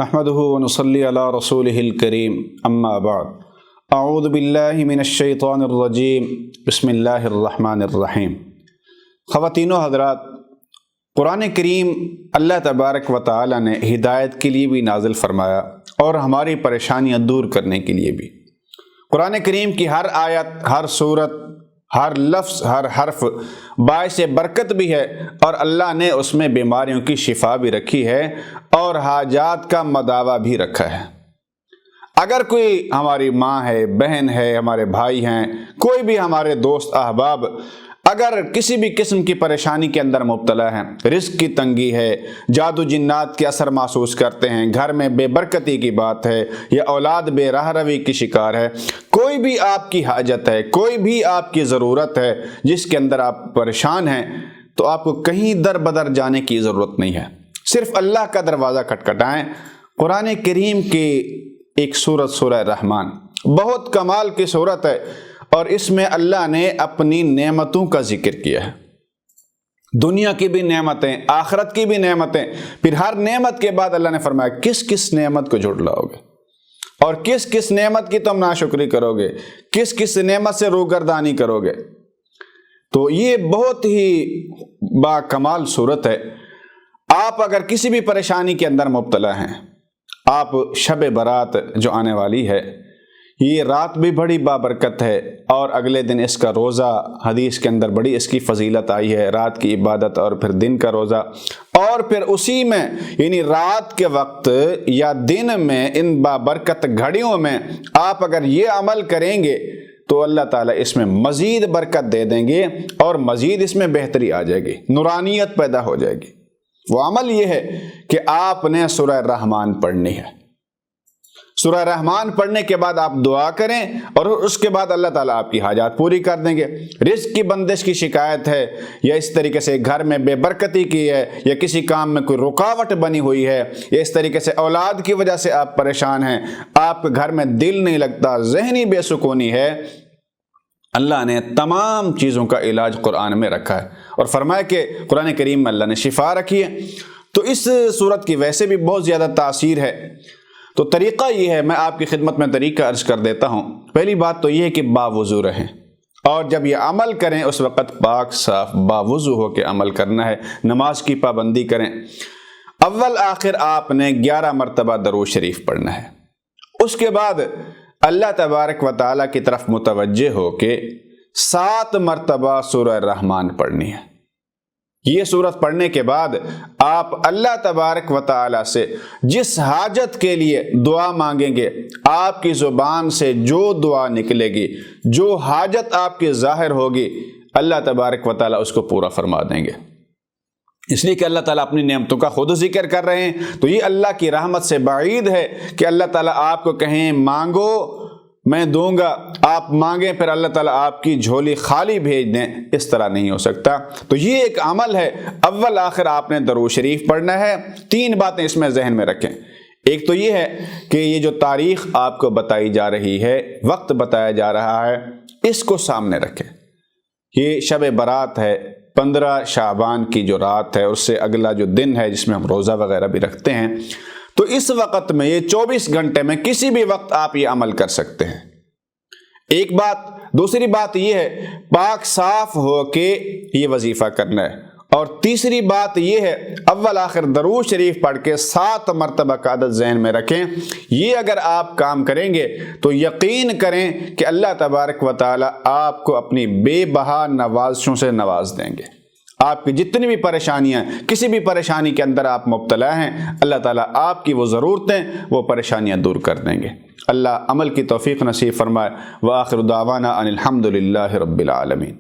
نحمده ونصلي على رسوله الكريم اما بعد اعوذ باللہ من الشیطان الرجیم بسم اللہ الرحمن الرحیم۔ خواتین و حضرات، قرآن کریم اللہ تبارک و تعالی نے ہدایت کے لیے بھی نازل فرمایا اور ہماری پریشانیاں دور کرنے کے لیے بھی۔ قرآن کریم کی ہر آیت، ہر سورت، ہر لفظ، ہر حرف باعث برکت بھی ہے، اور اللہ نے اس میں بیماریوں کی شفا بھی رکھی ہے اور حاجات کا مداوع بھی رکھا ہے۔ اگر کوئی ہماری ماں ہے، بہن ہے، ہمارے بھائی ہیں، کوئی بھی ہمارے دوست احباب اگر کسی بھی قسم کی پریشانی کے اندر مبتلا ہیں، رزق کی تنگی ہے، جادو جنات کے اثر محسوس کرتے ہیں، گھر میں بے برکتی کی بات ہے، یا اولاد بے راہ روی کی شکار ہے، کوئی بھی آپ کی حاجت ہے، کوئی بھی آپ کی ضرورت ہے جس کے اندر آپ پریشان ہیں، تو آپ کو کہیں در بدر جانے کی ضرورت نہیں ہے، صرف اللہ کا دروازہ کھٹکھٹائیں۔ قرآن کریم کی ایک سورت سورہ رحمان بہت کمال کی سورت ہے، اور اس میں اللہ نے اپنی نعمتوں کا ذکر کیا ہے، دنیا کی بھی نعمتیں، آخرت کی بھی نعمتیں، پھر ہر نعمت کے بعد اللہ نے فرمایا کس کس نعمت کو جھٹلاؤ گے اور کس کس نعمت کی تم ناشکری کرو گے، کس کس نعمت سے روگردانی کرو گے۔ تو یہ بہت ہی با کمال صورت ہے۔ آپ اگر کسی بھی پریشانی کے اندر مبتلا ہیں، آپ شب برات جو آنے والی ہے، یہ رات بھی بڑی بابرکت ہے، اور اگلے دن اس کا روزہ، حدیث کے اندر بڑی اس کی فضیلت آئی ہے، رات کی عبادت اور پھر دن کا روزہ، اور پھر اسی میں یعنی رات کے وقت یا دن میں ان بابرکت گھڑیوں میں آپ اگر یہ عمل کریں گے تو اللہ تعالیٰ اس میں مزید برکت دے دیں گے، اور مزید اس میں بہتری آ جائے گی، نورانیت پیدا ہو جائے گی۔ وہ عمل یہ ہے کہ آپ نے سورہ رحمان پڑھنی ہے۔ سورہ رحمان پڑھنے کے بعد آپ دعا کریں، اور اس کے بعد اللہ تعالیٰ آپ کی حاجات پوری کر دیں گے۔ رزق کی بندش کی شکایت ہے، یا اس طریقے سے گھر میں بے برکتی کی ہے، یا کسی کام میں کوئی رکاوٹ بنی ہوئی ہے، یا اس طریقے سے اولاد کی وجہ سے آپ پریشان ہیں، آپ کے گھر میں دل نہیں لگتا، ذہنی بے سکونی ہے، اللہ نے تمام چیزوں کا علاج قرآن میں رکھا ہے، اور فرمایا کہ قرآن کریم میں اللہ نے شفا رکھی ہے۔ تو اس صورت کی ویسے بھی بہت زیادہ تاثیر ہے۔ تو طریقہ یہ ہے، میں آپ کی خدمت میں طریقہ عرض کر دیتا ہوں۔ پہلی بات تو یہ ہے کہ باوضو رہیں، اور جب یہ عمل کریں اس وقت پاک صاف باوضو ہو کے عمل کرنا ہے، نماز کی پابندی کریں۔ اول آخر آپ نے 11 مرتبہ درود شریف پڑھنا ہے۔ اس کے بعد اللہ تبارک و تعالیٰ کی طرف متوجہ ہو کے 7 مرتبہ سورہ رحمان پڑھنی ہے۔ یہ سورت پڑھنے کے بعد آپ اللہ تبارک و تعالیٰ سے جس حاجت کے لیے دعا مانگیں گے، آپ کی زبان سے جو دعا نکلے گی، جو حاجت آپ کی ظاہر ہوگی، اللہ تبارک و تعالیٰ اس کو پورا فرما دیں گے۔ اس لیے کہ اللہ تعالیٰ اپنی نعمتوں کا خود ذکر کر رہے ہیں، تو یہ اللہ کی رحمت سے بعید ہے کہ اللہ تعالیٰ آپ کو کہیں مانگو میں دوں گا، آپ مانگیں پھر اللہ تعالیٰ آپ کی جھولی خالی بھیج دیں، اس طرح نہیں ہو سکتا۔ تو یہ ایک عمل ہے، اول آخر آپ نے درود شریف پڑھنا ہے۔ 3 باتیں اس میں ذہن میں رکھیں۔ ایک تو یہ ہے کہ یہ جو تاریخ آپ کو بتائی جا رہی ہے، وقت بتایا جا رہا ہے، اس کو سامنے رکھیں۔ یہ شب برات ہے، 15 شعبان کی جو رات ہے، اس سے اگلا جو دن ہے جس میں ہم روزہ وغیرہ بھی رکھتے ہیں، تو اس وقت میں یہ 24 گھنٹے میں کسی بھی وقت آپ یہ عمل کر سکتے ہیں۔ ایک بات۔ دوسری بات یہ ہے پاک صاف ہو کے یہ وظیفہ کرنا ہے، اور تیسری بات یہ ہے اول آخر درود شریف پڑھ کے 7 مرتبہ کا عدد ذہن میں رکھیں۔ یہ اگر آپ کام کریں گے تو یقین کریں کہ اللہ تبارک و تعالی آپ کو اپنی بے بہا نوازشوں سے نواز دیں گے۔ آپ کی جتنی بھی پریشانیاں، کسی بھی پریشانی کے اندر آپ مبتلا ہیں، اللہ تعالیٰ آپ کی وہ ضرورتیں، وہ پریشانیاں دور کر دیں گے۔ اللہ عمل کی توفیق نصیب فرمائے۔ وآخر دعوانا ان الحمد للہ رب العالمین۔